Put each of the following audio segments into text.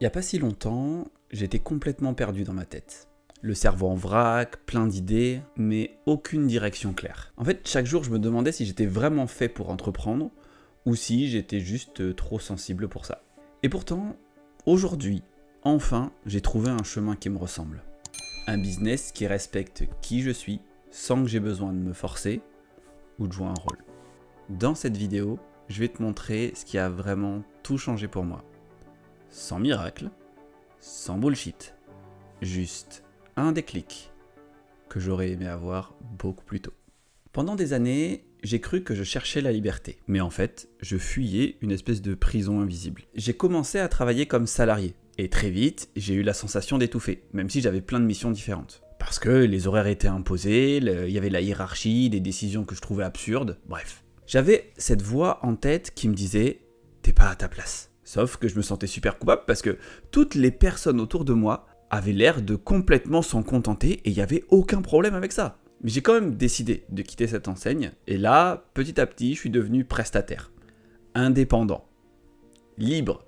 Il n'y a pas si longtemps, j'étais complètement perdu dans ma tête. Le cerveau en vrac, plein d'idées, mais aucune direction claire. En fait, chaque jour, je me demandais si j'étais vraiment fait pour entreprendre ou si j'étais juste trop sensible pour ça. Et pourtant, aujourd'hui, enfin, j'ai trouvé un chemin qui me ressemble. Un business qui respecte qui je suis sans que j'ai besoin de me forcer ou de jouer un rôle. Dans cette vidéo, je vais te montrer ce qui a vraiment tout changé pour moi. Sans miracle, sans bullshit, juste un déclic que j'aurais aimé avoir beaucoup plus tôt. Pendant des années, j'ai cru que je cherchais la liberté, mais en fait, je fuyais une espèce de prison invisible. J'ai commencé à travailler comme salarié, et très vite, j'ai eu la sensation d'étouffer, même si j'avais plein de missions différentes. Parce que les horaires étaient imposés, il y avait la hiérarchie, des décisions que je trouvais absurdes, bref. J'avais cette voix en tête qui me disait « t'es pas à ta place ». Sauf que je me sentais super coupable parce que toutes les personnes autour de moi avaient l'air de complètement s'en contenter et il n'y avait aucun problème avec ça. Mais j'ai quand même décidé de quitter cette enseigne et là, petit à petit, je suis devenu prestataire, indépendant, libre,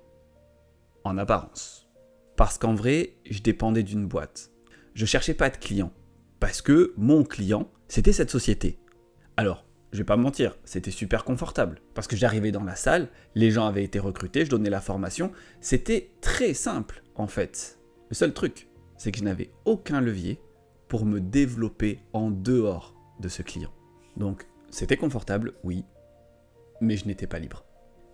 en apparence. Parce qu'en vrai, je dépendais d'une boîte. Je cherchais pas de client parce que mon client, c'était cette société. Alors, je vais pas me mentir, c'était super confortable. Parce que j'arrivais dans la salle, les gens avaient été recrutés, je donnais la formation. C'était très simple, en fait. Le seul truc, c'est que je n'avais aucun levier pour me développer en dehors de ce client. Donc, c'était confortable, oui, mais je n'étais pas libre.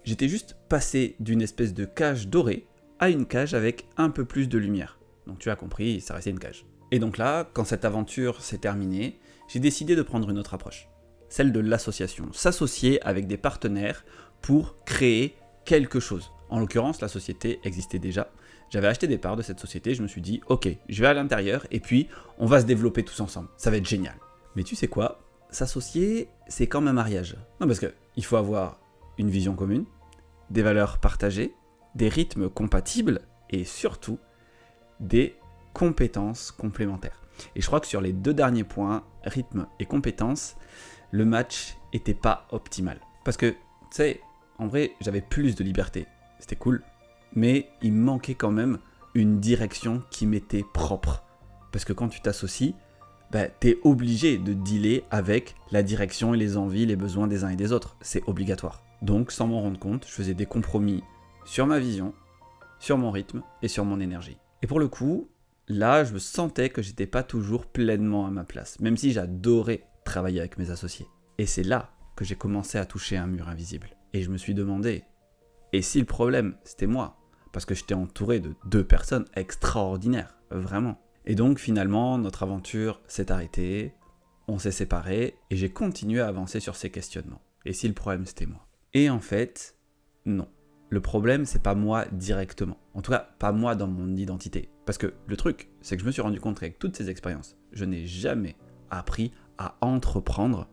J'étais juste passé d'une espèce de cage dorée à une cage avec un peu plus de lumière. Donc tu as compris, ça restait une cage. Et donc là, quand cette aventure s'est terminée, j'ai décidé de prendre une autre approche. Celle de l'association, s'associer avec des partenaires pour créer quelque chose. En l'occurrence, la société existait déjà. J'avais acheté des parts de cette société, je me suis dit, ok, je vais à l'intérieur et puis on va se développer tous ensemble. Ça va être génial. Mais tu sais quoi? S'associer, c'est comme un mariage. Non, parce qu'il faut avoir une vision commune, des valeurs partagées, des rythmes compatibles et surtout des compétences complémentaires. Et je crois que sur les deux derniers points, rythme et compétences, le match était pas optimal. Parce que, tu sais, en vrai, j'avais plus de liberté. C'était cool. Mais il me manquait quand même une direction qui m'était propre. Parce que quand tu t'associes, t'es obligé de dealer avec la direction et les envies, les besoins des uns et des autres. C'est obligatoire. Donc, sans m'en rendre compte, je faisais des compromis sur ma vision, sur mon rythme et sur mon énergie. Et pour le coup, là, je me sentais que j'étais pas toujours pleinement à ma place. Même si j'adorais travailler avec mes associés. Et c'est là que j'ai commencé à toucher un mur invisible. Et je me suis demandé, et si le problème, c'était moi? Parce que j'étais entouré de deux personnes extraordinaires, vraiment. Et donc finalement, notre aventure s'est arrêtée, on s'est séparés, et j'ai continué à avancer sur ces questionnements. Et si le problème, c'était moi? Et en fait, non. Le problème, c'est pas moi directement. En tout cas, pas moi dans mon identité. Parce que le truc, c'est que je me suis rendu compte qu'avec toutes ces expériences, je n'ai jamais appris à entreprendre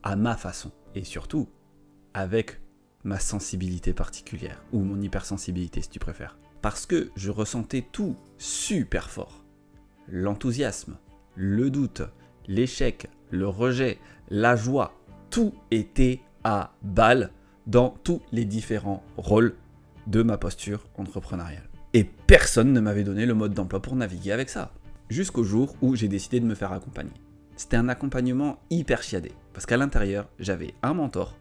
à ma façon. Et surtout, avec ma sensibilité particulière, ou mon hypersensibilité si tu préfères. Parce que je ressentais tout super fort. L'enthousiasme, le doute, l'échec, le rejet, la joie, tout était à balle dans tous les différents rôles de ma posture entrepreneuriale. Et personne ne m'avait donné le mode d'emploi pour naviguer avec ça. Jusqu'au jour où j'ai décidé de me faire accompagner. C'était un accompagnement hyper chiadé, parce qu'à l'intérieur, j'avais un mentor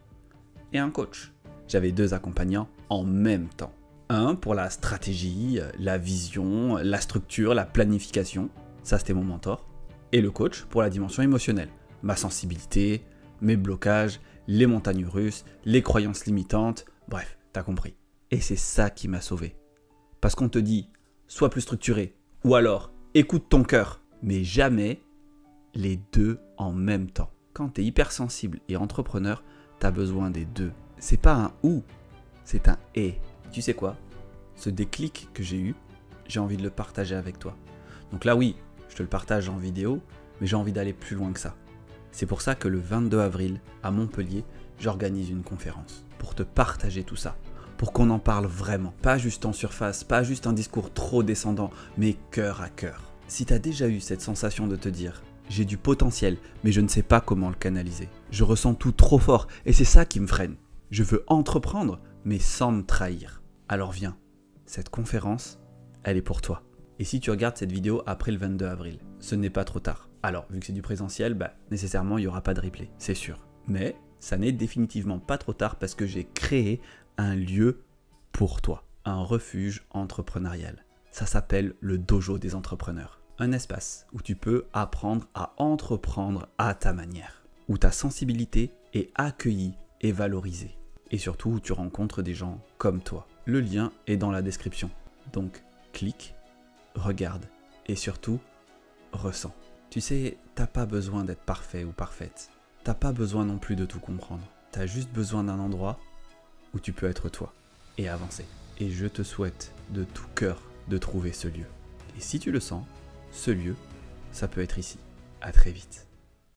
et un coach. J'avais deux accompagnants en même temps. Un pour la stratégie, la vision, la structure, la planification, ça c'était mon mentor. Et le coach pour la dimension émotionnelle, ma sensibilité, mes blocages, les montagnes russes, les croyances limitantes, bref, t'as compris. Et c'est ça qui m'a sauvé. Parce qu'on te dit, sois plus structuré, ou alors, écoute ton cœur, mais jamais les deux en même temps. Quand t'es hypersensible et entrepreneur, t'as besoin des deux. C'est pas un ou, c'est un et. Tu sais quoi? Ce déclic que j'ai eu, j'ai envie de le partager avec toi. Donc là oui, je te le partage en vidéo, mais j'ai envie d'aller plus loin que ça. C'est pour ça que le 22 avril, à Montpellier, j'organise une conférence pour te partager tout ça, pour qu'on en parle vraiment. Pas juste en surface, pas juste un discours trop descendant, mais cœur à cœur. Si tu as déjà eu cette sensation de te dire « j'ai du potentiel, mais je ne sais pas comment le canaliser. Je ressens tout trop fort et c'est ça qui me freine. Je veux entreprendre, mais sans me trahir. » Alors viens, cette conférence, elle est pour toi. Et si tu regardes cette vidéo après le 22 avril, ce n'est pas trop tard. Alors, vu que c'est du présentiel, nécessairement, il n'y aura pas de replay, c'est sûr. Mais ça n'est définitivement pas trop tard parce que j'ai créé un lieu pour toi, un refuge entrepreneurial. Ça s'appelle le Dojo des entrepreneurs. Un espace où tu peux apprendre à entreprendre à ta manière, où ta sensibilité est accueillie et valorisée. Et surtout où tu rencontres des gens comme toi. Le lien est dans la description. Donc, clique, regarde et surtout, ressens. Tu sais, t'as pas besoin d'être parfait ou parfaite. T'as pas besoin non plus de tout comprendre. T'as juste besoin d'un endroit où tu peux être toi et avancer. Et je te souhaite de tout cœur de trouver ce lieu. Et si tu le sens, ce lieu, ça peut être ici. À très vite.